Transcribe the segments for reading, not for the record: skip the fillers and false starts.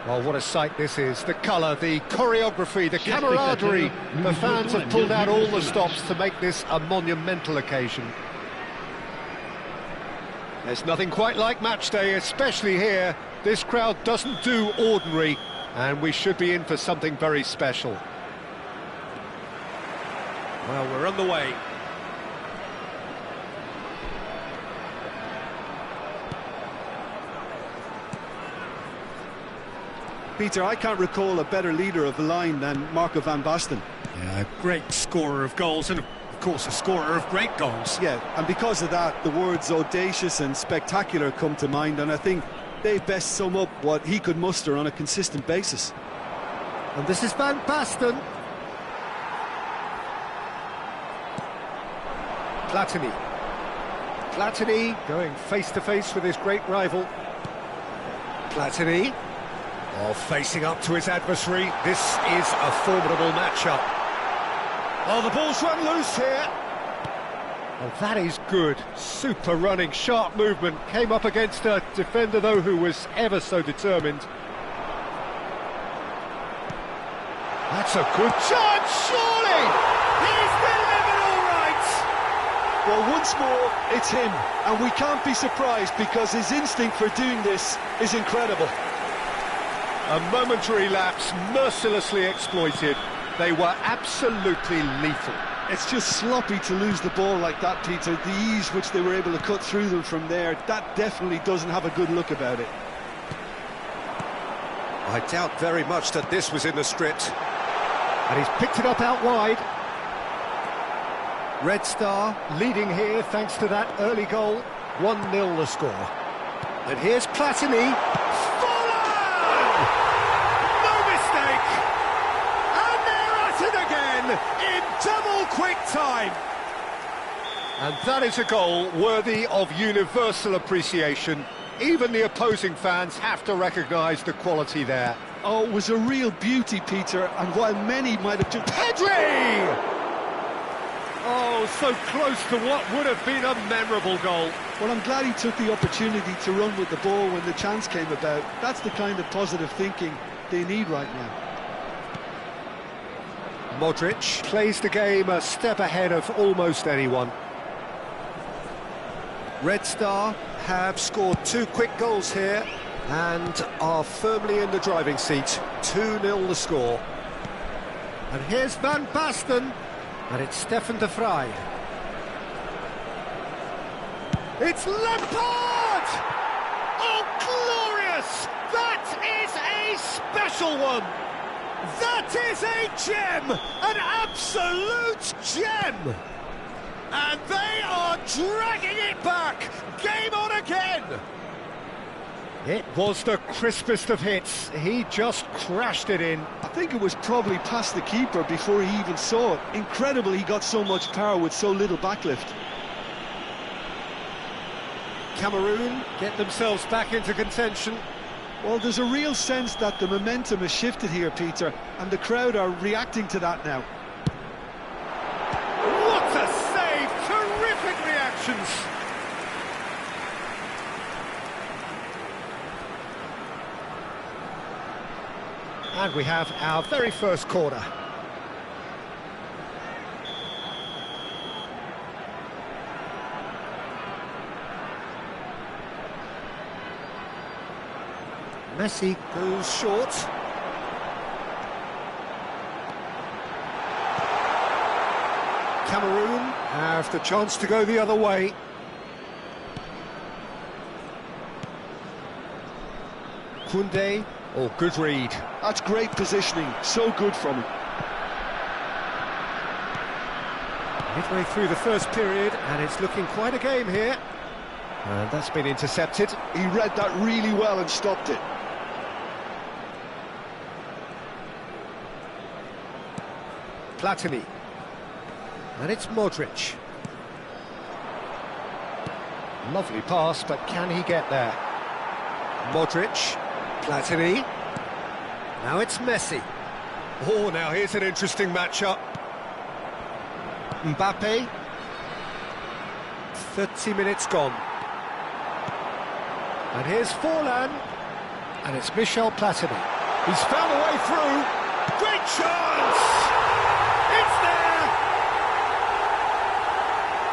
Well, what a sight this is. The colour, the choreography, the camaraderie. The fans have pulled out all the stops to make this a monumental occasion. There's nothing quite like match day, especially here. This crowd doesn't do ordinary, and we should be in for something very special. Well, we're on the way. Peter, I can't recall a better leader of the line than Marco van Basten. Yeah, a great scorer of goals and, of course, a scorer of great goals. Yeah, and because of that, the words audacious and spectacular come to mind, and I think they best sum up what he could muster on a consistent basis. And this is Van Basten. Platini. Platini going face-to-face with his great rival. Platini. Oh, facing up to his adversary. This is a formidable matchup. Oh, the ball's run loose here. Oh, that is good. Super running, sharp movement. Came up against a defender, though, who was ever so determined. That's a good chance, surely! He's delivered all right! Well, once more, it's him. And we can't be surprised because his instinct for doing this is incredible. A momentary lapse, mercilessly exploited. They were absolutely lethal. It's just sloppy to lose the ball like that, Peter. The ease which they were able to cut through them from there, that definitely doesn't have a good look about it. I doubt very much that this was in the script. And he's picked it up out wide. Red Star leading here thanks to that early goal. 1-0 the score. And here's Platini. In double quick time. And that is a goal worthy of universal appreciation. Even the opposing fans have to recognise the quality there. Oh, it was a real beauty, Peter, and while many might have just... Pedri! Oh, so close to what would have been a memorable goal. Well, I'm glad he took the opportunity to run with the ball when the chance came about. That's the kind of positive thinking they need right now. Modric plays the game a step ahead of almost anyone. Red Star have scored 2 quick goals here and are firmly in the driving seat. 2-0 the score. And here's Van Basten, and it's Stefan de Vrij. It's Lampard! Oh, glorious! That is a special one! That is a gem! An absolute gem! And they are dragging it back! Game on again! It was the crispest of hits. He just crashed it in. I think it was probably past the keeper before he even saw it. Incredible he got so much power with so little backlift. Cameroon get themselves back into contention. Well, there's a real sense that the momentum has shifted here, Peter, and the crowd are reacting to that now. What a save! Terrific reactions! And we have our very first corner. Messi goes short. Cameroon have the chance to go the other way. Koundé, oh, good read. That's great positioning, so good from him. Midway through the first period, and it's looking quite a game here. And that's been intercepted. He read that really well and stopped it. Platini. And it's Modric. Lovely pass, but can he get there? Modric. Platini. Now it's Messi. Oh, now here's an interesting matchup. Mbappe. 30 minutes gone. And here's Forlan. And it's Michel Platini. He's found a way through. Great chance! It's there!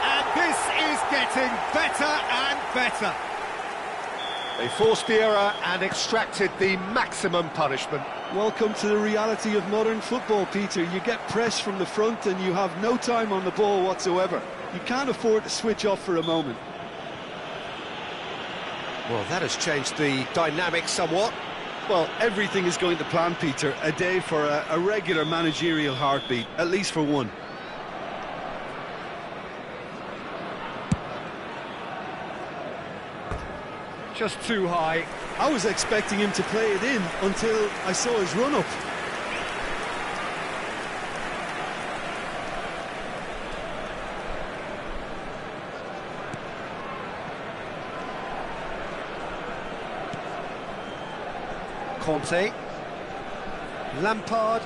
And this is getting better and better. They forced the error and extracted the maximum punishment. Welcome to the reality of modern football, Peter. You get pressed from the front and you have no time on the ball whatsoever. You can't afford to switch off for a moment. Well, that has changed the dynamic somewhat. Well, everything is going to plan, Peter. A day for a regular managerial heartbeat, at least for one. Just too high. I was expecting him to play it in until I saw his run-up. Conte. Lampard.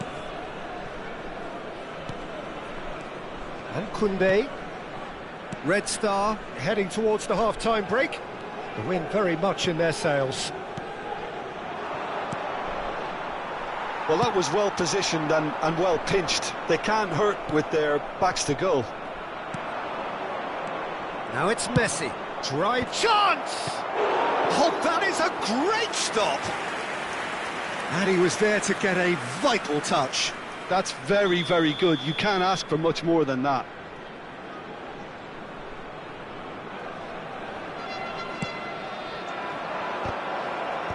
And Koundé. Red Star heading towards the half-time break. The wind very much in their sails. Well, that was well positioned and well pinched. They can't hurt with their backs to goal. Now it's Messi. Drive chance! Oh, that is a great stop! And he was there to get a vital touch. That's very, very good. You can't ask for much more than that.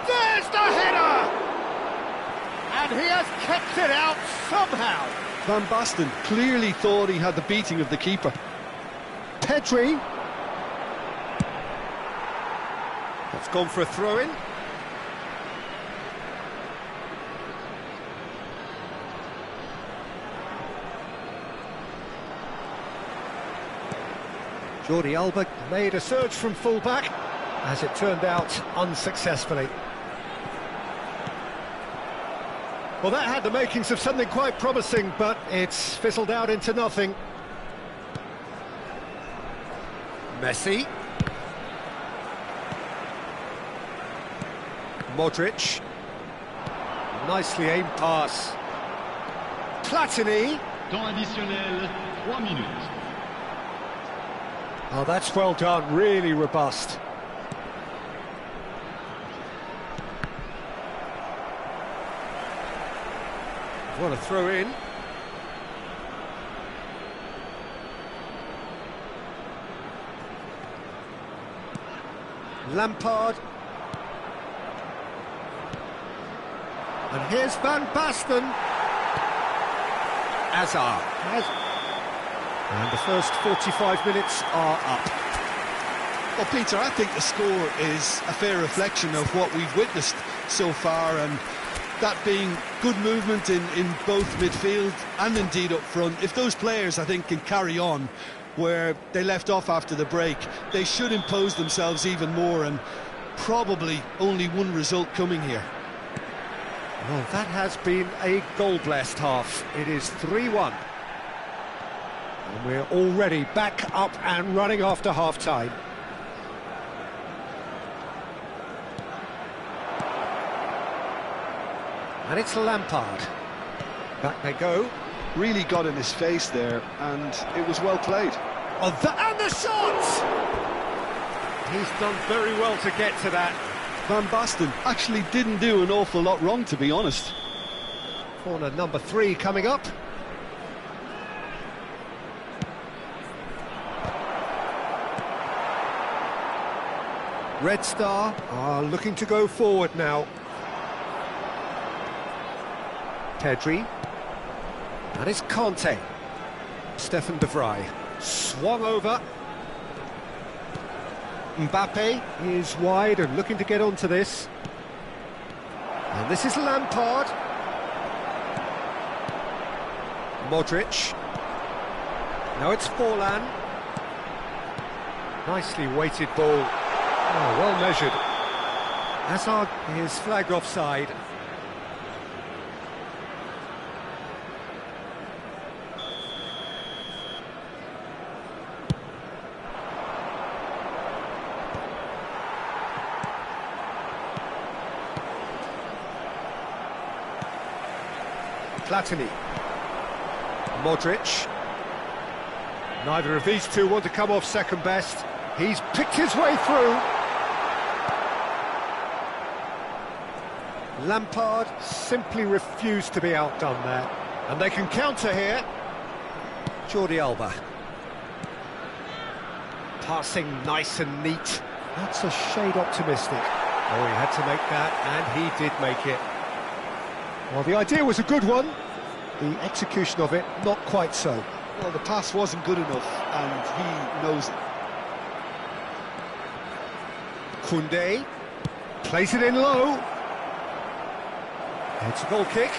There's the header! And he has kept it out somehow. Van Basten clearly thought he had the beating of the keeper. Pedri. That's gone for a throw-in. Jordi Alba made a surge from full-back, as it turned out, unsuccessfully. Well, that had the makings of something quite promising, but it's fizzled out into nothing. Messi. Modric. Nicely aimed pass. Platini. Temps additionnel, 3 minutes. Oh, that's well done, really robust. What a throw in. Lampard. And here's Van Basten. Hazard. And the first 45 minutes are up. Well, Peter, I think the score is a fair reflection of what we've witnessed so far, and that being good movement in both midfield and indeed up front. If those players, I think, can carry on where they left off after the break, they should impose themselves even more, and probably only one result coming here. Well, that has been a goal-blessed half. It is 3-1. And we're already back up and running after half-time. And it's Lampard. Back they go. Really got in his face there, and it was well played. Oh, and the shot! He's done very well to get to that. Van Basten actually didn't do an awful lot wrong, to be honest. Corner number 3 coming up. Red Star are looking to go forward now. Pedri. And it's Conte. Stefan de Vrij. Swung over. Mbappe is wide and looking to get onto this. And this is Lampard. Modric. Now it's Forlan. Nicely weighted ball. Oh, well measured. Hazard is flagged offside. Platini. Modric. Neither of these two want to come off second best. He's picked his way through. Lampard simply refused to be outdone there. And they can counter here. Jordi Alba. Passing nice and neat. That's a shade optimistic. Oh, he had to make that, and he did make it. Well, the idea was a good one. The execution of it, not quite so. Well, the pass wasn't good enough, and he knows it. Koundé plays it in low. It's a goal kick.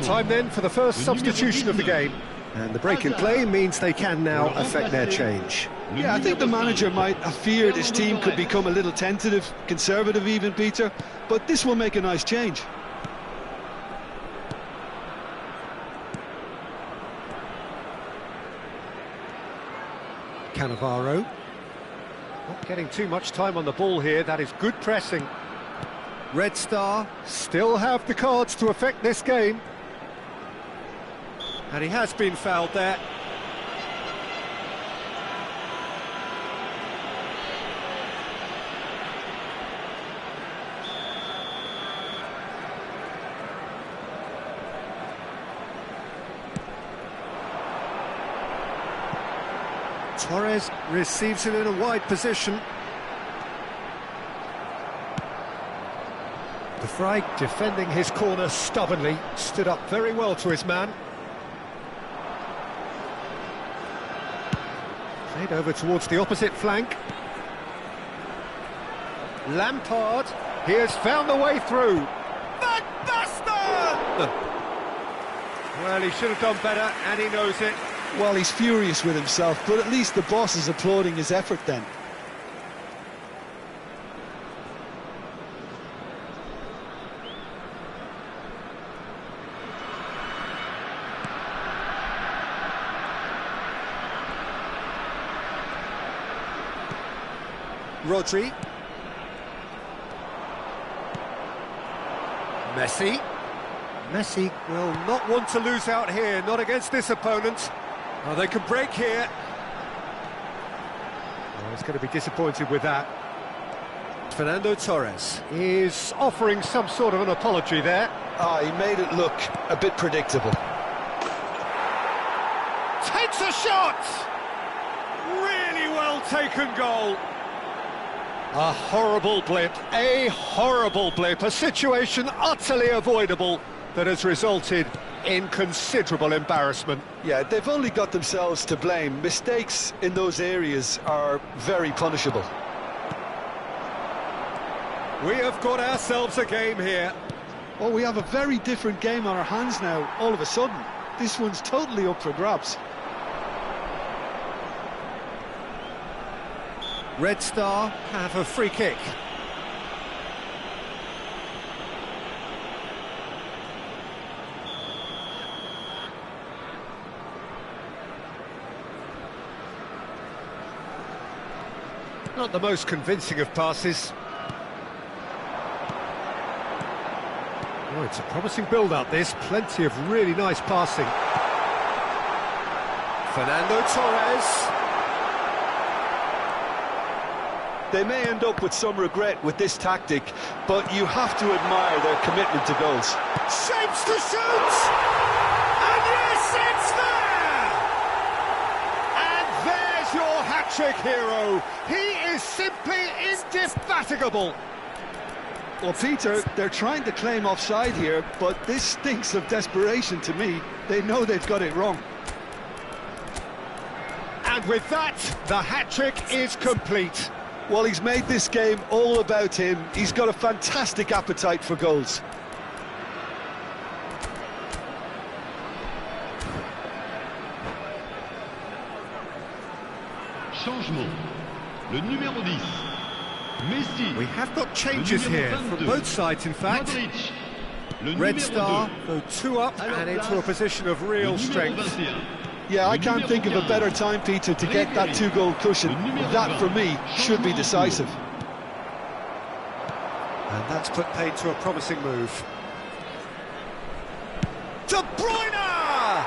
Time then for the first substitution of the game. And the break in play means they can now affect their change. Yeah, I think the manager might have feared his team could become a little tentative, conservative even, Peter, but this will make a nice change. Cannavaro. Not getting too much time on the ball here, that is good pressing. Red Star still have the cards to affect this game. And he has been fouled there. Torres receives it in a wide position. De Vrij defending his corner stubbornly, stood up very well to his man. Played over towards the opposite flank. Lampard, he has found the way through. Van Basten! Well, he should have done better, and he knows it. Well, he's furious with himself, but at least the boss is applauding his effort then. Rodri. Messi. Messi will not want to lose out here, not against this opponent. Oh, they can break here. Oh, he's going to be disappointed with that. Fernando Torres is offering some sort of an apology there. He made it look a bit predictable. Takes a shot! Really well taken goal. A horrible blip, a situation utterly avoidable that has resulted in considerable embarrassment. Yeah, they've only got themselves to blame. Mistakes in those areas are very punishable. We have got ourselves a game here. Oh, we have a very different game on our hands now, all of a sudden. This one's totally up for grabs. Red Star have a free kick. Not the most convincing of passes. Oh, it's a promising build-up, this. Plenty of really nice passing. Fernando Torres. They may end up with some regret with this tactic, but you have to admire their commitment to goals. Shapes to shoot! And yes, it's there! And there's your hat-trick hero. He is simply indefatigable. Well, Peter, they're trying to claim offside here, but this stinks of desperation to me. They know they've got it wrong. And with that, the hat-trick is complete. Well, he's made this game all about him. He's got a fantastic appetite for goals. Changement. Le numéro 10. Messi. We have got changes Le numéro here 22. from both sides, in fact. Modric. Le Red numéro Star 2. go 2 up and into a position of Le real numéro strength. 21. Yeah, I Le can't numéro think of a 15. better time, Peter, to get that two-goal cushion. Le numéro That, for me, 20. should be Changement decisive. And that's put paid to a promising move. De Bruyne!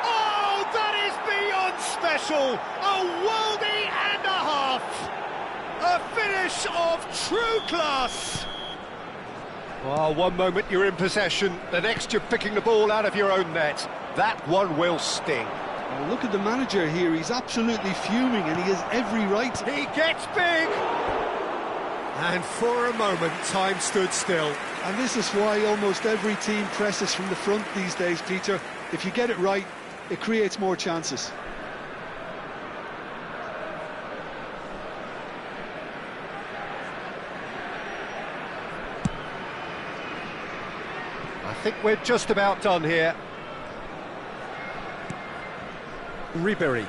Oh, that is beyond special! A worldie and a half! A finish of true class! Oh, one moment you're in possession, the next you're picking the ball out of your own net. That one will sting. Well, look at the manager here. He's absolutely fuming, and he has every right. He gets big! And for a moment, time stood still. And this is why almost every team presses from the front these days, Peter. If you get it right, it creates more chances. I think we're just about done here. Ribery.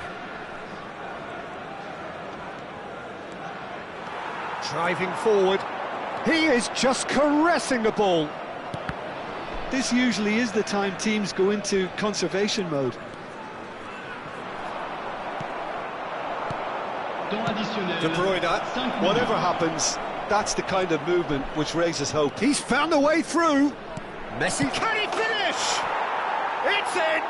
Driving forward. He is just caressing the ball. This usually is the time teams go into conservation mode. Temps additionnel. De Bruyne, 5 minutes. Whatever happens, that's the kind of movement which raises hope. he's found a way through. Messi, can he finish? It's in.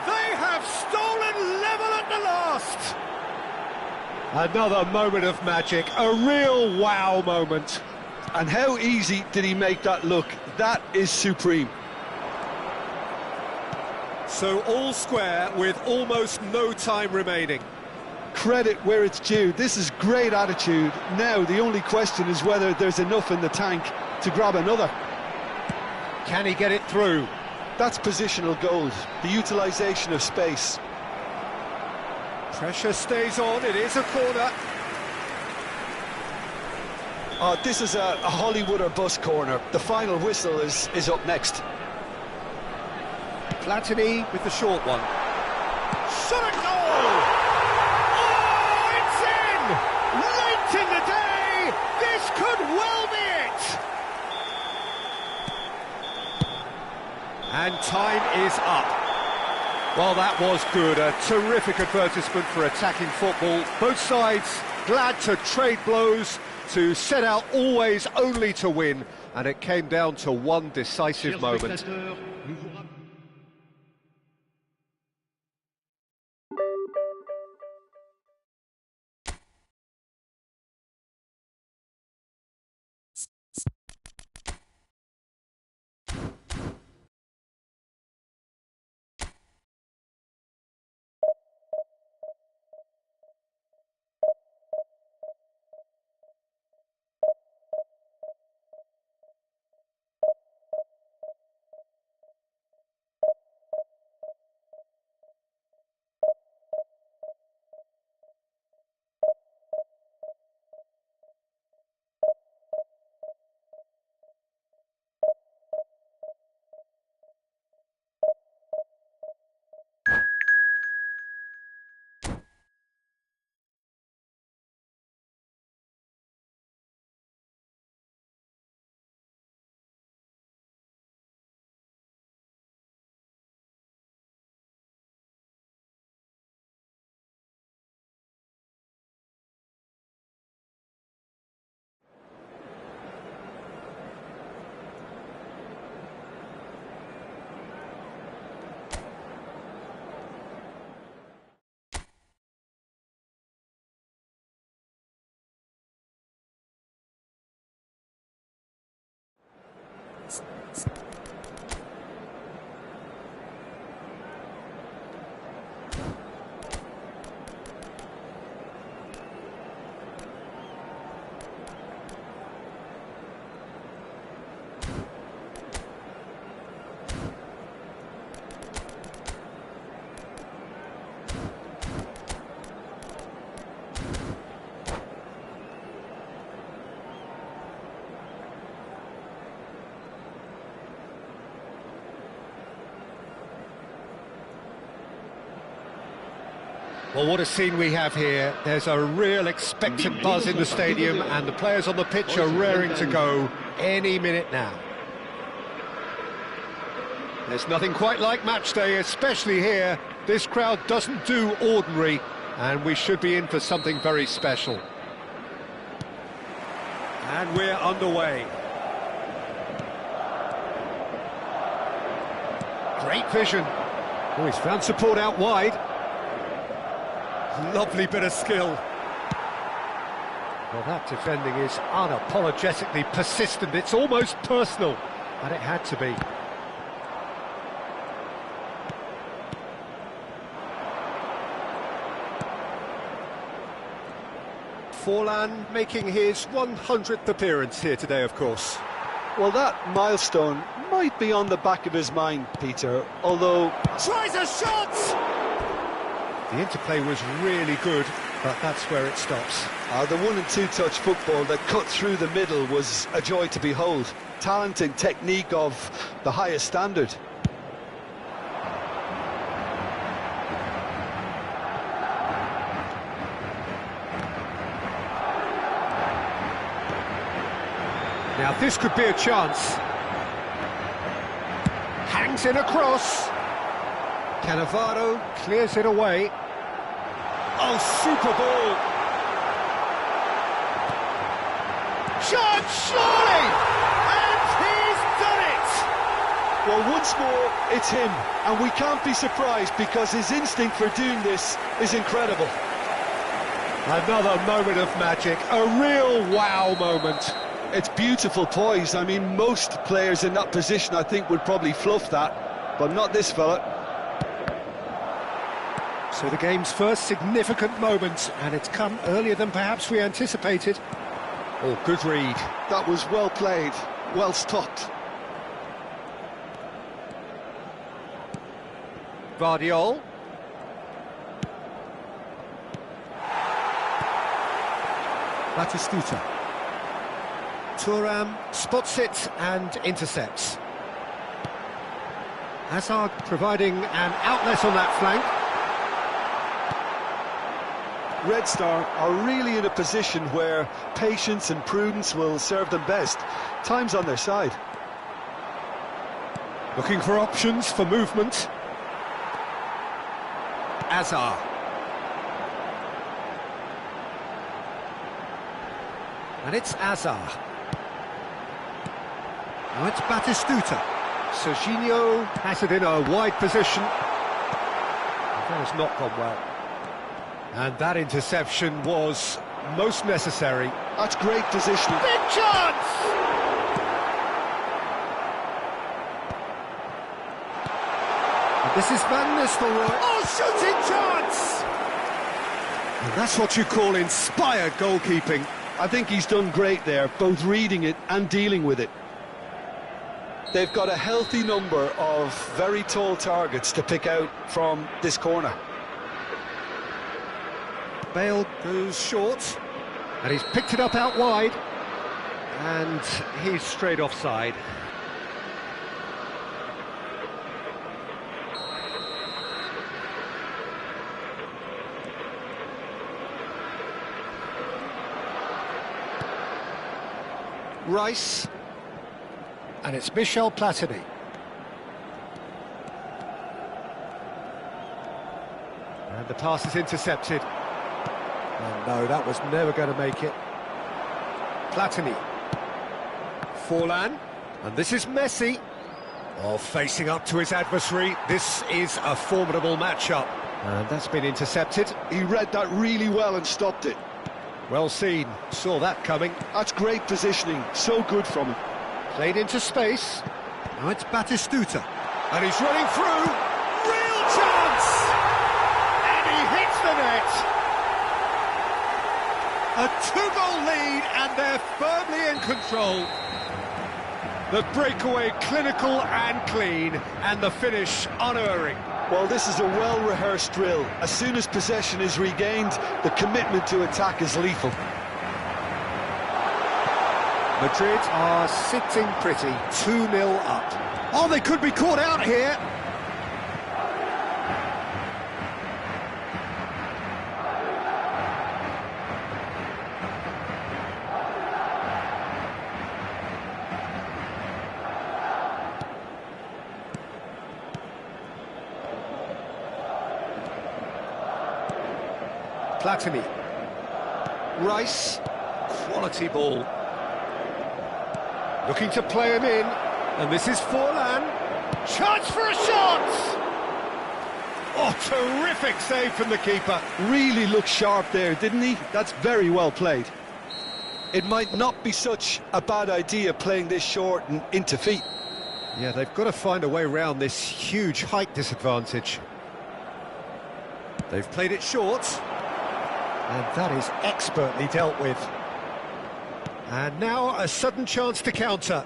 They have stolen level at the last. Another moment of magic, a real wow moment. And how easy did he make that look? That is supreme. So all square with almost no time remaining. Credit where it's due. This is great attitude. Now the only question is whether there's enough in the tank to grab another. Can he get it through? That's positional gold, the utilisation of space. Pressure stays on, it is a corner. This is a Hollywood or bust corner. The final whistle is up next. Platini with the short one. Shot a goal! Oh, it's in! Late in the day, this could well be it! And time is up. Well, that was good. A terrific advertisement for attacking football. Both sides glad to trade blows, to set out always only to win. And it came down to one decisive Chers moment. spectateurs, nous vous rappelons- Well, what a scene we have here. There's a real expectant buzz in the stadium, and the players on the pitch are raring to go any minute now. There's nothing quite like match day, especially here. This crowd doesn't do ordinary, and we should be in for something very special. And we're underway. Great vision. Oh, he's found support out wide. Lovely bit of skill. Well, that defending is unapologetically persistent. It's almost personal, and it had to be. Forlan making his 100th appearance here today, of course. Well, that milestone might be on the back of his mind, Peter, although... Tries a shot! The interplay was really good, but that's where it stops. The 1- and 2-touch football that cut through the middle was a joy to behold. Talent and technique of the highest standard. Now this could be a chance. Hangs in across. Cannavaro clears it away. Oh, super ball. Shot, surely! And he's done it! Well, once more, it's him, and we can't be surprised because his instinct for doing this is incredible. Another moment of magic, a real wow moment. It's beautiful poise. I mean, most players in that position, I think, would probably fluff that, but not this fella. So the game's first significant moment, and it's come earlier than perhaps we anticipated. Oh, good read. That was well played, well stopped. Vardiol. Batistuta. Thuram spots it and intercepts. Hazard providing an outlet on that flank. Red Star are really in a position where patience and prudence will serve them best. Time's on their side. Looking for options for movement. Azar. And it's Azar. Now it's Batistuta. Serginho has it in a wide position. That has not gone well. And that interception was most necessary. That's great positioning. Big chance! And this is Van Nistelrooy. Oh, shooting chance! And that's what you call inspired goalkeeping. I think he's done great there, both reading it and dealing with it. They've got a healthy number of very tall targets to pick out from this corner. Bale goes short, and he's picked it up out wide, and he's straight offside. Rice, and it's Michel Platini. And the pass is intercepted. Oh no, that was never going to make it. Platini. Forlan. And this is Messi. Oh, facing up to his adversary. This is a formidable matchup. And that's been intercepted. He read that really well and stopped it. Well seen. Saw that coming. That's great positioning. So good from him. Played into space. Now it's Batistuta. And he's running through. Real chance! And he hits the net. A 2-goal lead, and they're firmly in control. The breakaway clinical and clean, and the finish unerring. Well, this is a well-rehearsed drill. As soon as possession is regained, the commitment to attack is lethal. Madrid are sitting pretty, 2-0 up. Oh, they could be caught out here. Platini. Rice. Quality ball. Looking to play him in. And this is Forlan. Chance for a shot! Oh, terrific save from the keeper. Really looked sharp there, didn't he? That's very well played. It might not be such a bad idea playing this short and into feet. Yeah, they've got to find a way around this huge height disadvantage. They've played it short. And that is expertly dealt with. And now a sudden chance to counter.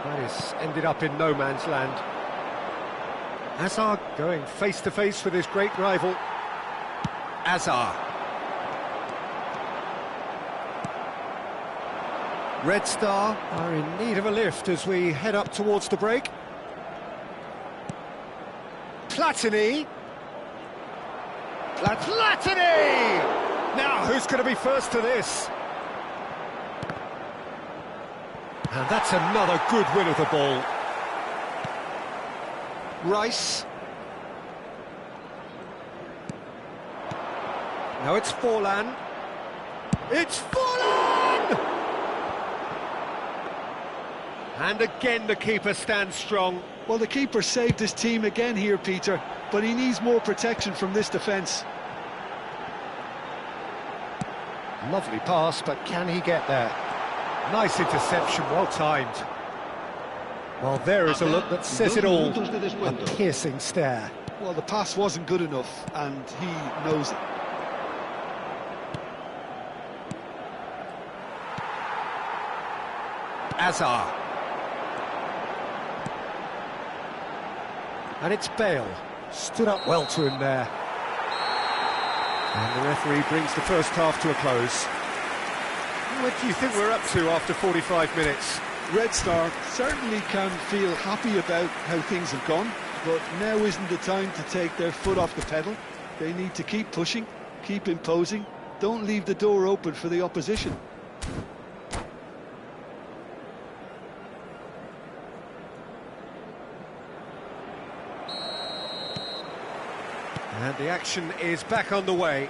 That is ended up in no man's land. Hazard going face-to-face with his great rival. Hazard. Red Star are in need of a lift as we head up towards the break. Platini. Platini! Now, who's going to be first to this? And that's another good win of the ball. Rice. Now it's Forlan. It's Forlan! And again the keeper stands strong. Well, the keeper saved his team again here, Peter, but he needs more protection from this defence. Lovely pass, but can he get there? Nice interception, well timed. Well, there is a look that says it all. A piercing stare. Well, the pass wasn't good enough, and he knows it. Hazard. And it's Bale. Stood up well to him there. And the referee brings the first half to a close. What do you think we're up to after 45 minutes? Red Star certainly can feel happy about how things have gone, but now isn't the time to take their foot off the pedal. They need to keep pushing, keep imposing, don't leave the door open for the opposition. And the action is back on the way.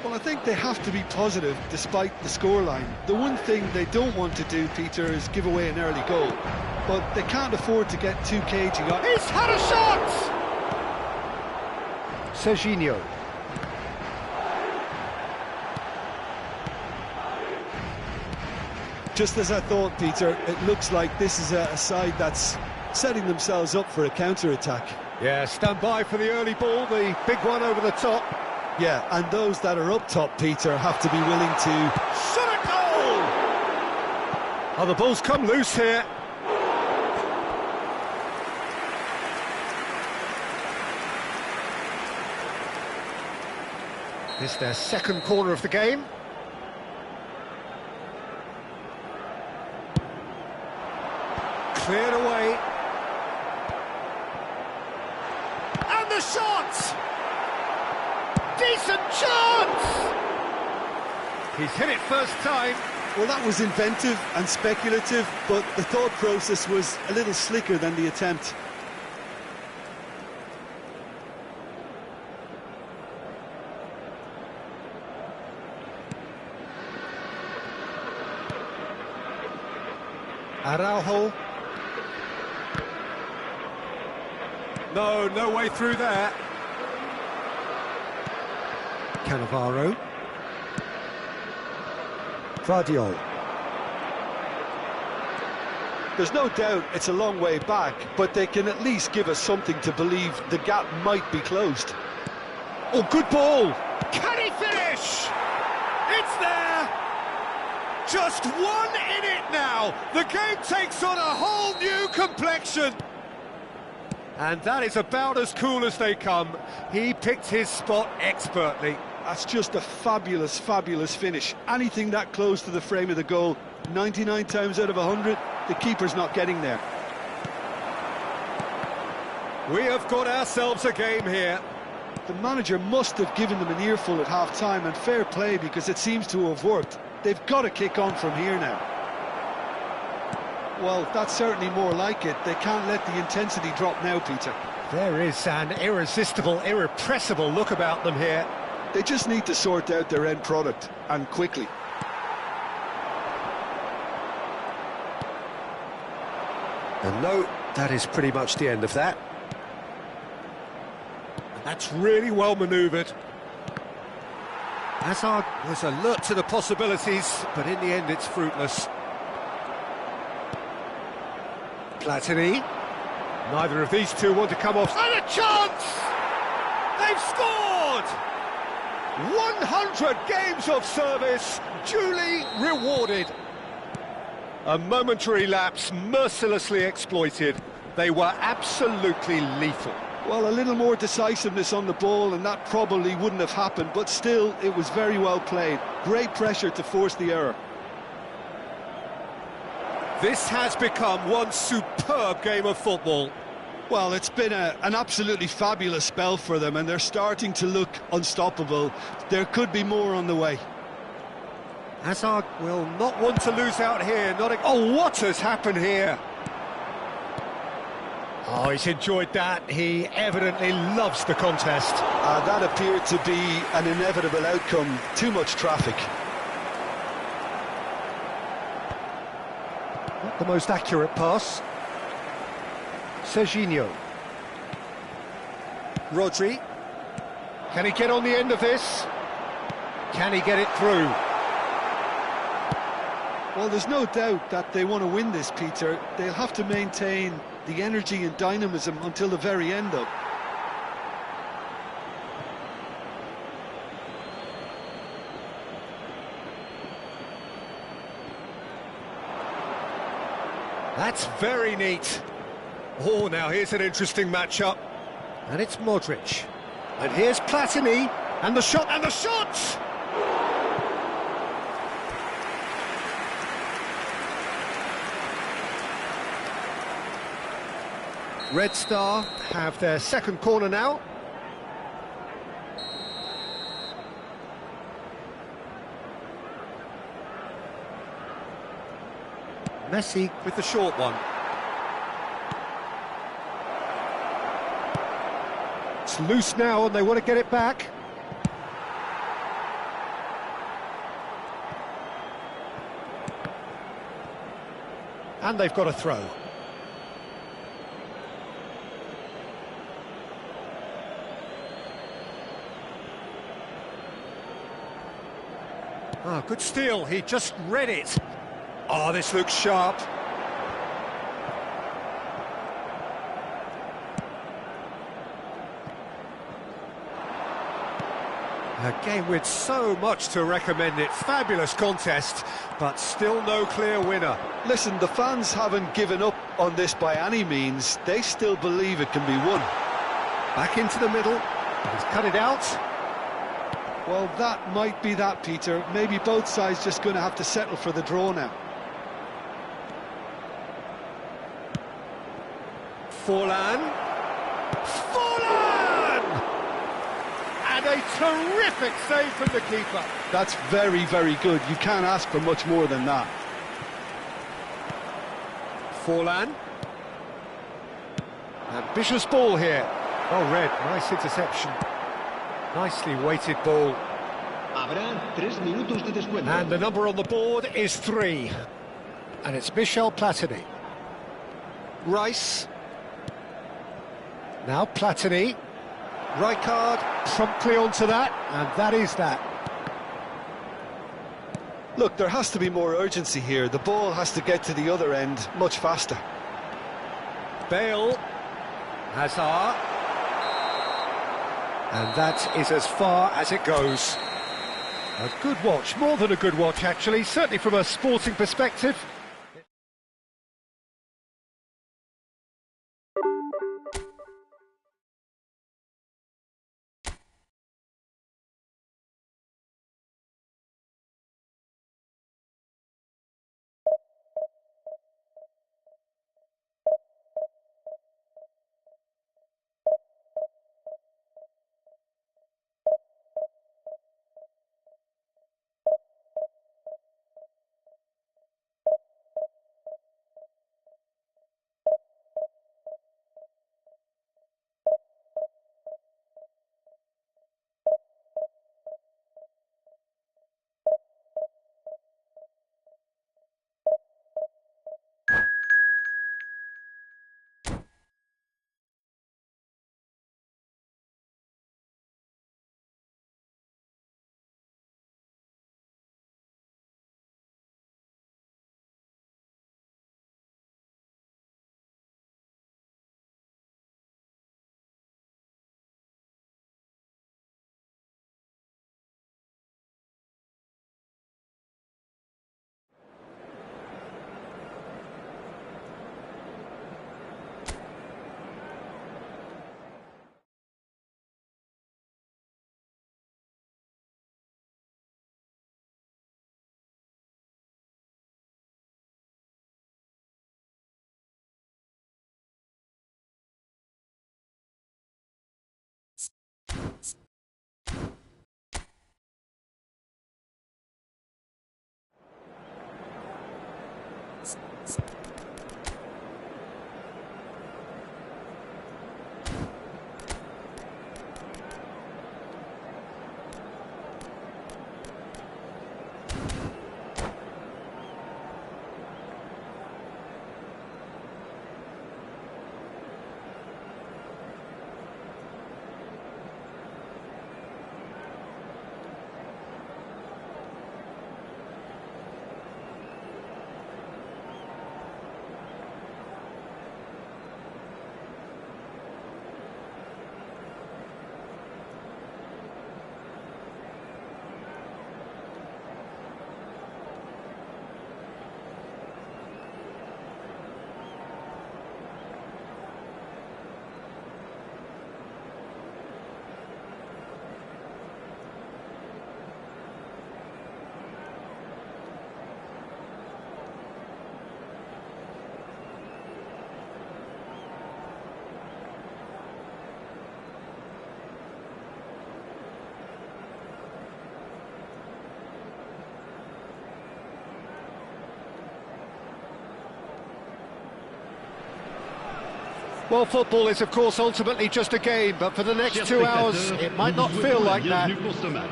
Well, I think they have to be positive despite the scoreline. The one thing they don't want to do, Peter, is give away an early goal. But they can't afford to get too cagey. He's had a shot! Serginho. Just as I thought, Peter, it looks like this is a side that's setting themselves up for a counter-attack. Yeah, stand by for the early ball, the big one over the top. Yeah, and those that are up top, Peter, have to be willing to... Shot a goal! Oh, the ball's come loose here. It's their second corner of the game. Cleared away. And the shot! Decent chance! He's hit it first time. Well, that was inventive and speculative, but the thought process was a little slicker than the attempt. Araujo. No way through there. Cannavaro. Guardiola. There's no doubt it's a long way back, but they can at least give us something to believe the gap might be closed. Oh, good ball! Can he finish? It's there! Just one in it now! The game takes on a whole new complexion! And that is about as cool as they come. He picked his spot expertly. That's just a fabulous, fabulous finish. Anything that close to the frame of the goal, 99 times out of 100, the keeper's not getting there. We have got ourselves a game here. The manager must have given them an earful at half-time, and fair play, because it seems to have worked. They've got to kick on from here now. Well, that's certainly more like it. They can't let the intensity drop now, Peter. There is an irresistible, irrepressible look about them here. They just need to sort out their end product, and quickly. And no, that is pretty much the end of that. And that's really well manoeuvred. Hazard was alert to the possibilities, but in the end it's fruitless. Platini. Neither of these two want to come off. And a chance! They've scored! 100 games of service, duly rewarded. A momentary lapse mercilessly exploited. They were absolutely lethal. Well, a little more decisiveness on the ball and that probably wouldn't have happened, but still, it was very well played. Great pressure to force the error. This has become one superb game of football. Well, it's been an absolutely fabulous spell for them, and they're starting to look unstoppable. There could be more on the way. Hazard will not want to lose out here. Oh, what has happened here? Oh, he's enjoyed that. He evidently loves the contest. That appeared to be an inevitable outcome. Too much traffic. Not the most accurate pass. Serginho. Rodri. Can he get on the end of this? Can he get it through? Well, there's no doubt that they want to win this, Peter. They'll have to maintain the energy and dynamism until the very end, though. That's very neat. Oh, now here's an interesting matchup. And it's Modric. And here's Platini. And the shot, and the shot! Red Star have their second corner now. Messi with the short one. It's loose now and they want to get it back. And they've got a throw. Ah, good steal, he just read it. Oh, this looks sharp. A game with so much to recommend it. Fabulous contest, but still no clear winner. Listen, the fans haven't given up on this by any means. They still believe it can be won. Back into the middle. He's cut it out. Well, that might be that, Peter. Maybe both sides just going to have to settle for the draw now. Forlan. Forlan! And a terrific save from the keeper. That's very, very good. You can't ask for much more than that. Forlan. Ambitious ball here. Oh, Red, nice interception. Nicely weighted ball. Habrá 3 minutos de descuento. And the number on the board is 3. And it's Michel Platini. Rice. Now Platini. Rijkaard promptly onto that, and that is that. Look, there has to be more urgency here. The ball has to get to the other end much faster. Bale. Hazard. And that is as far as it goes. A good watch, more than a good watch actually, certainly from a sporting perspective. Well, football is, of course, ultimately just a game, but for the next 2 hours, it might not feel like that.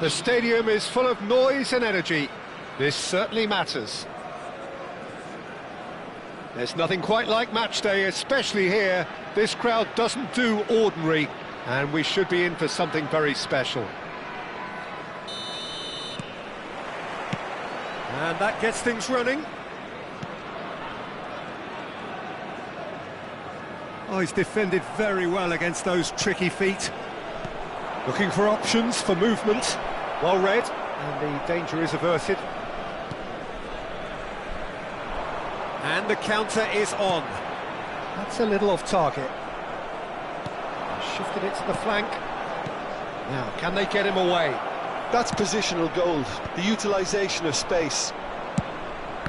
The stadium is full of noise and energy. This certainly matters. There's nothing quite like match day, especially here. This crowd doesn't do ordinary, and we should be in for something very special. And that gets things running. Oh, he's defended very well against those tricky feet. Looking for options for movement. Well read, and the danger is averted. And the counter is on. That's a little off target. Shifted it to the flank. Now, can they get him away? That's positional gold, the utilisation of space.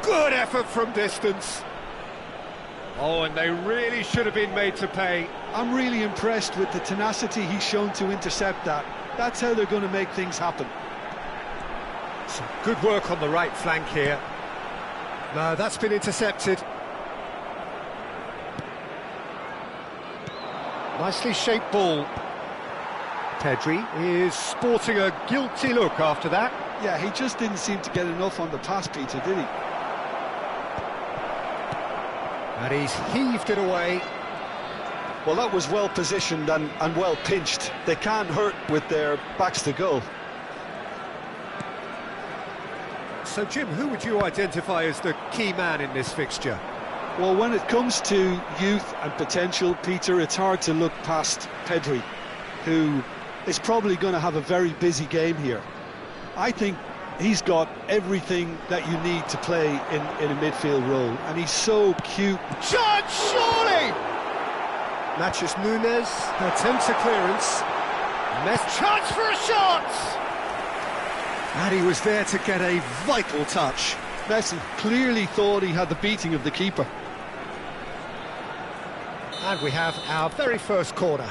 Good effort from distance. Oh, and they really should have been made to pay. I'm really impressed with the tenacity he's shown to intercept that. That's how they're going to make things happen. Some good work on the right flank here. No, that's been intercepted. Nicely shaped ball. Pedri is sporting a guilty look after that. Yeah, he just didn't seem to get enough on the pass, Peter, did he? And he's heaved it away. Well, that was well positioned and well pinched. They can't hurt with their backs to goal. So, Jim, who would you identify as the key man in this fixture? Well, when it comes to youth and potential, Peter, it's hard to look past Pedri, who is probably going to have a very busy game here. I think he's got everything that you need to play in a midfield role, and he's so cute. Chance, surely! Matches Nunes, attempts a clearance. Chance for a shot! And he was there to get a vital touch. Messi clearly thought he had the beating of the keeper. And we have our very first corner.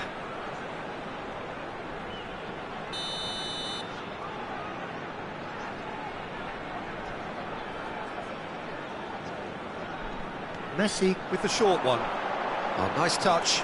Messi with the short one. Oh, nice touch.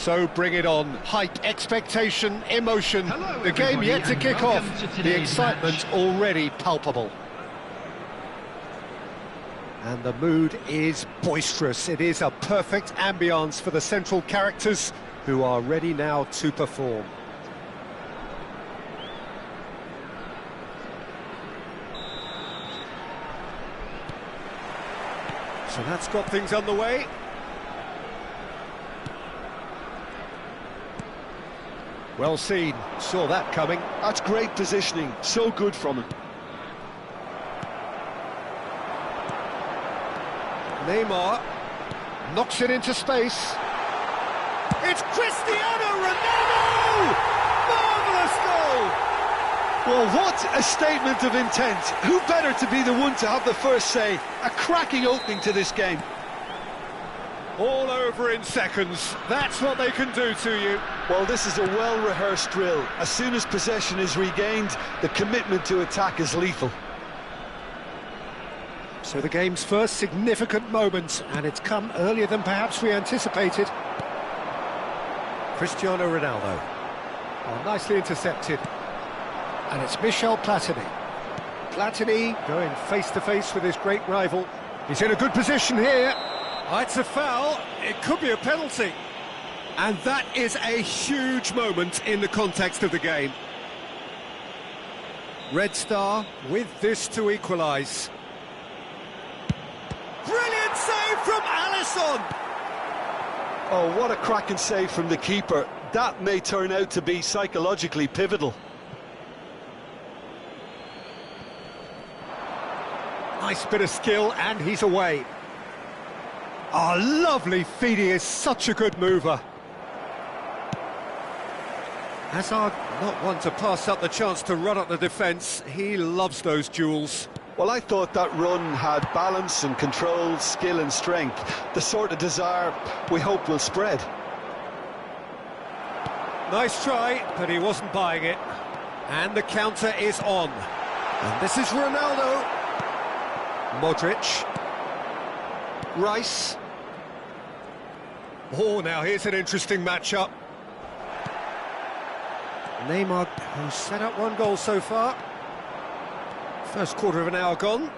So bring it on. Hype, expectation, emotion. Hello, the game everybody, yet to and kick off. welcome to The today's excitement match. already palpable. And the mood is boisterous. It is a perfect ambience for the central characters who are ready now to perform. So that's got things underway. Well seen, saw that coming. That's great positioning, so good from him. Neymar knocks it into space. It's Cristiano Ronaldo! Marvellous goal! Well, what a statement of intent. Who better to be the one to have the first say? A cracking opening to this game. All over in seconds. That's what they can do to you. Well, this is a well-rehearsed drill. As soon as possession is regained, the commitment to attack is lethal. So the game's first significant moment, and it's come earlier than perhaps we anticipated. Cristiano Ronaldo. Oh, nicely intercepted. And it's Michel Platini. Platini going face-to-face with his great rival. He's in a good position here. Oh, it's a foul. It could be a penalty. And that is a huge moment in the context of the game. Red Star with this to equalise. Brilliant save from Alisson! Oh, what a cracking save from the keeper. That may turn out to be psychologically pivotal. Nice bit of skill, and he's away. Oh, lovely feed. He is such a good mover. Hazard, not one to pass up the chance to run up the defence. He loves those duels. Well, I thought that run had balance and control, skill and strength. The sort of desire we hope will spread. Nice try, but he wasn't buying it. And the counter is on. And this is Ronaldo. Modric. Rice. Oh, now here's an interesting matchup. Neymar, who's set up one goal so far. First quarter of an hour gone.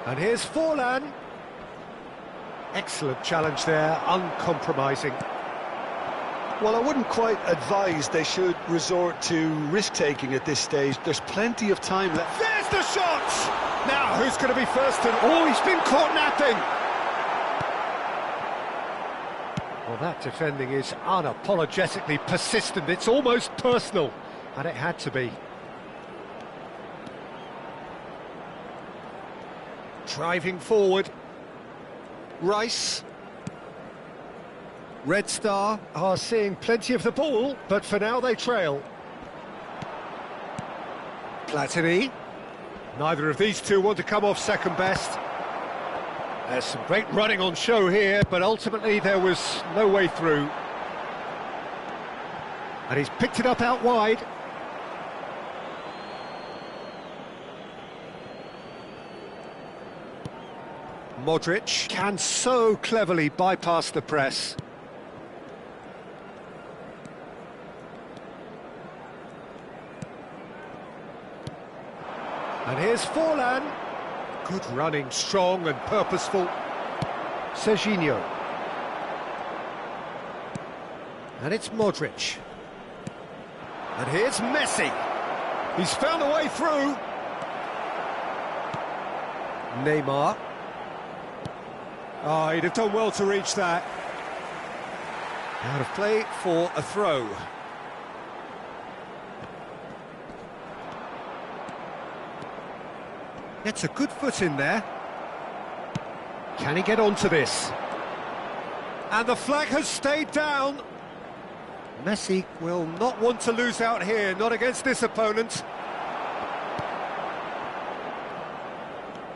And here's Forlan. Excellent challenge there, uncompromising. Well, I wouldn't quite advise they should resort to risk-taking at this stage. There's plenty of time left. There's the shot! Now, who's going to be first? Oh, he's been caught napping! Well, that defending is unapologetically persistent. It's almost personal, and it had to be. Driving forward. Rice. Red Star are seeing plenty of the ball, but for now they trail. Platini. Neither of these two want to come off second best. There's some great running on show here, but ultimately there was no way through. And he's picked it up out wide. Modric can so cleverly bypass the press. And here's Forlan. Good running, strong and purposeful. Serginho. And it's Modric. And here's Messi. He's found a way through. Neymar. Oh, he'd have done well to reach that. Out of play for a throw. Gets a good foot in there. Can he get onto this? And the flag has stayed down. Messi will not want to lose out here, not against this opponent.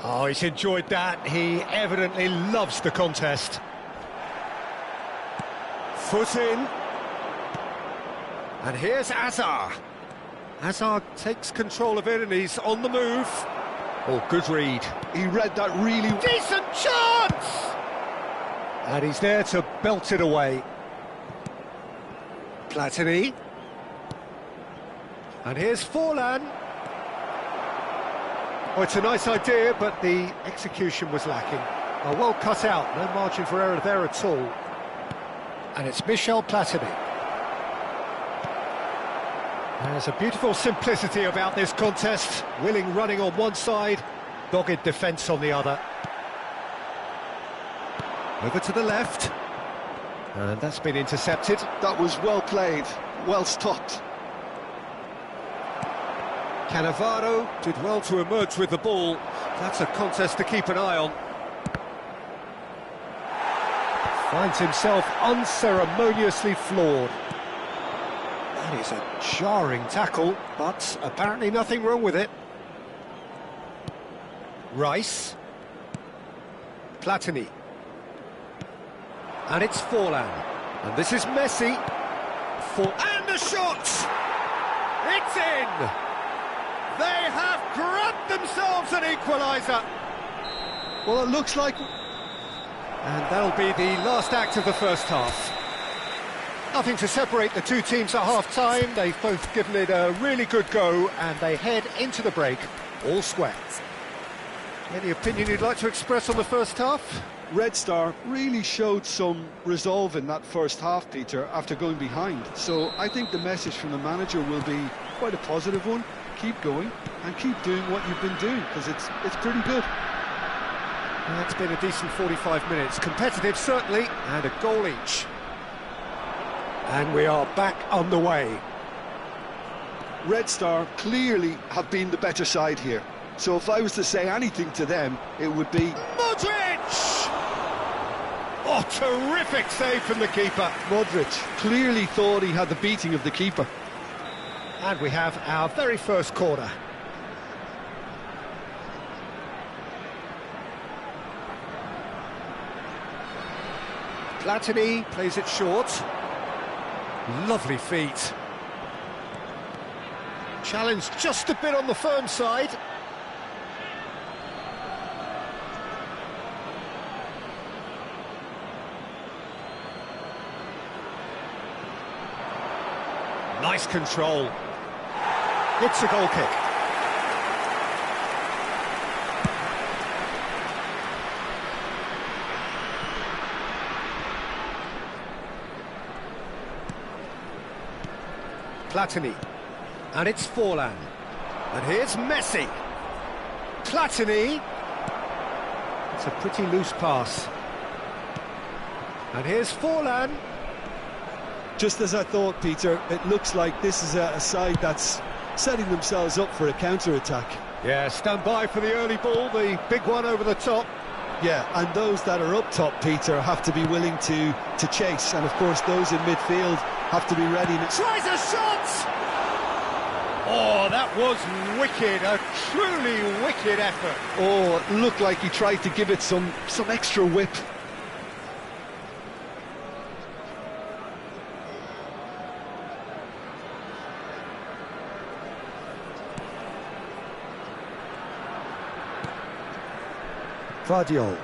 Oh, he's enjoyed that. He evidently loves the contest. Foot in. And here's Hazard. Hazard takes control of it and he's on the move. Oh, good read. He read that really... Decent chance! And he's there to belt it away. Platini. And here's Forlan. Oh, it's a nice idea, but the execution was lacking. Oh, well cut out, no margin for error there at all. And it's Michel Platini. There's a beautiful simplicity about this contest. Willing running on one side, dogged defence on the other. Over to the left. And that's been intercepted. That was well played, well stopped. Cannavaro did well to emerge with the ball. That's a contest to keep an eye on. Finds himself unceremoniously floored. That is a jarring tackle, but apparently nothing wrong with it. Rice. Platini. And it's Forlan. And this is Messi. And the shot! It's in! They have grabbed themselves an equaliser. Well, it looks like... And that'll be the last act of the first half. Nothing to separate the two teams at half-time. They've both given it a really good go, and they head into the break all square. Any opinion you'd like to express on the first half? Red Star really showed some resolve in that first half, Peter, after going behind. So I think the message from the manager will be quite a positive one. Keep going and keep doing what you've been doing, because it's pretty good. Well, it's been a decent 45 minutes. Competitive, certainly, and a goal each. And we are back on the way. Red Star clearly have been the better side here. So if I was to say anything to them, it would be... Modric! Oh, terrific save from the keeper. Modric clearly thought he had the beating of the keeper. And we have our very first corner. Platini plays it short. Lovely feet. Challenge just a bit on the firm side. Nice control. It's a goal kick. Platini. And it's Forlan. And here's Messi. Platini. It's a pretty loose pass. And here's Forlan. Just as I thought, Peter, it looks like this is a side that's setting themselves up for a counter-attack. Yeah, stand by for the early ball, the big one over the top. Yeah, and those that are up top, Peter, have to be willing to chase. And, of course, those in midfield have to be ready. Tries a shot! Oh, that was wicked, a truly wicked effort. Oh, it looked like he tried to give it some extra whip. Vardiol.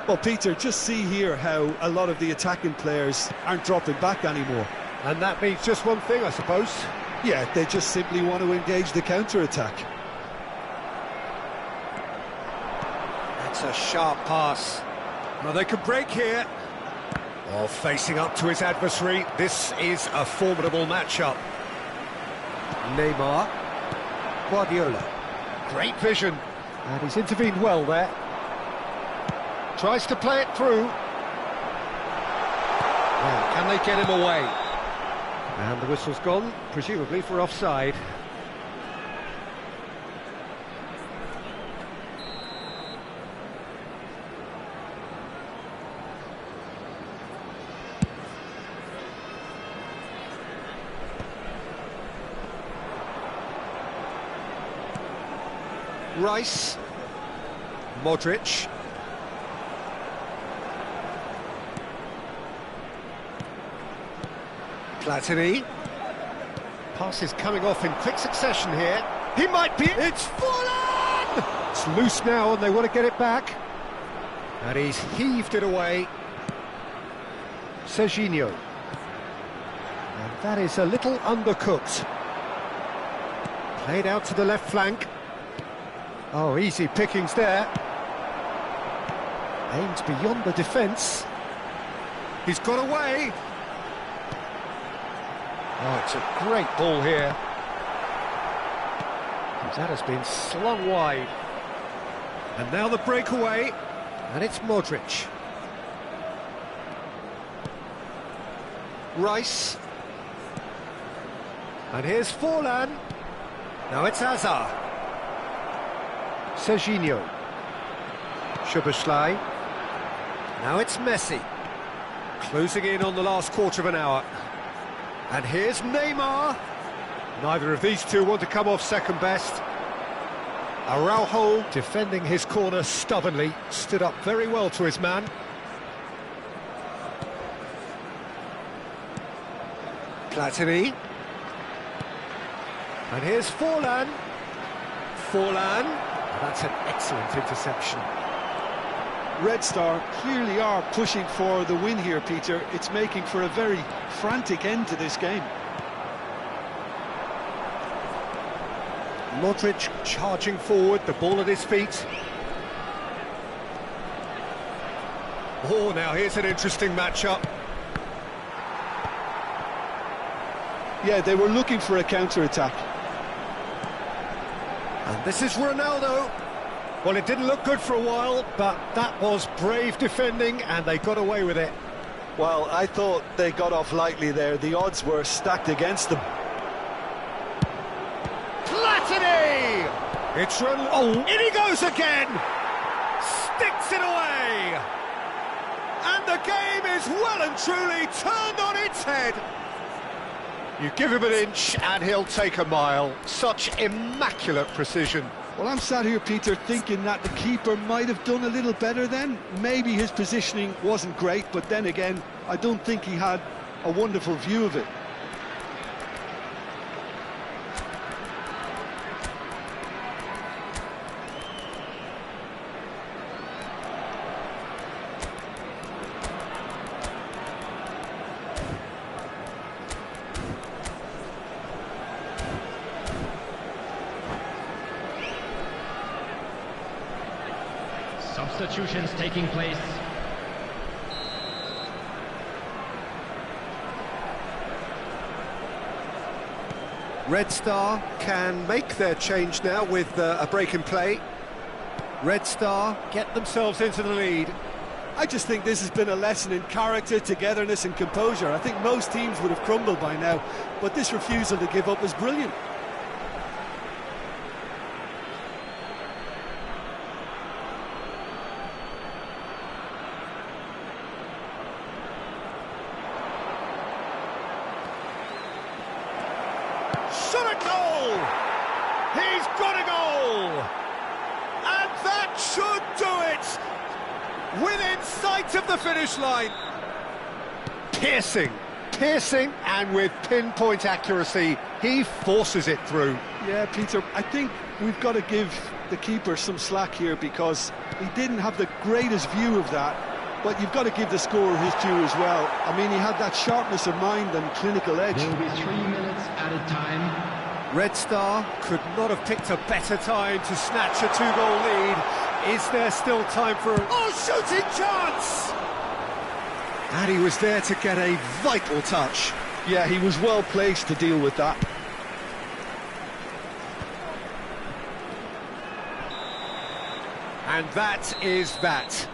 Well, Peter, just see here how a lot of the attacking players aren't dropping back anymore. And that means just one thing, I suppose. Yeah, they just simply want to engage the counter-attack. That's a sharp pass. Well, they could break here. Oh, Well, facing up to his adversary, this is a formidable matchup. Neymar. Guardiola. Great vision. And he's intervened well there. Tries to play it through. Well, can they get him away? And the whistle's gone, presumably for offside. Rice. Modric. Platini. Pass is coming off in quick succession here. He might be... It's fallen! It's loose now and they want to get it back. And he's heaved it away. Serginho. And that is a little undercooked. Played out to the left flank. Oh, easy pickings there. Aims beyond the defence. He's got away. Oh, it's a great ball here. That has been slung wide. And now the breakaway. And it's Modric. Rice. And here's Forlan. Now it's Hazard. Serginho. Szoboszlai. Now it's Messi. Closing in on the last quarter of an hour. And here's Neymar. Neither of these two want to come off second best. Araujo, defending his corner stubbornly, stood up very well to his man. Platini. And here's Forlan. Forlan. That's an excellent interception. Red Star clearly are pushing for the win here, Peter. It's making for a very frantic end to this game. Modric charging forward, the ball at his feet. Oh, now here's an interesting matchup. Yeah, they were looking for a counter-attack. And this is Ronaldo. Well, it didn't look good for a while, but that was brave defending, and they got away with it. Well, I thought they got off lightly there. The odds were stacked against them. Platini! It's Ronaldo. Oh, in he goes again! Sticks it away! And the game is well and truly turned on its head. You give him an inch and he'll take a mile. Such immaculate precision. Well, I'm sat here, Peter, thinking that the keeper might have done a little better then. Maybe his positioning wasn't great, but then again, I don't think he had a wonderful view of it. Substitutions taking place. Red Star can make their change now with a break in play. Red Star get themselves into the lead. I just think this has been a lesson in character, togetherness and composure. I think most teams would have crumbled by now, but this refusal to give up was brilliant. Shot a goal! He's got a goal! And that should do it! Within sight of the finish line. Piercing, and with pinpoint accuracy, he forces it through. Yeah, Peter, I think we've got to give the keeper some slack here because he didn't have the greatest view of that, but you've got to give the scorer his due as well. I mean, he had that sharpness of mind and clinical edge. There will be 3 minutes added time. Red Star could not have picked a better time to snatch a 2-goal lead. Is there still time for... Oh, shooting chance! And he was there to get a vital touch. Yeah, he was well placed to deal with that. And that is that.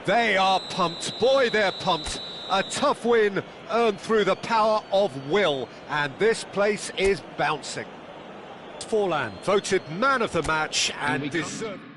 They are pumped. Boy, they're pumped. A tough win earned through the power of will. And this place is bouncing. Forlan voted man of the match and deserved.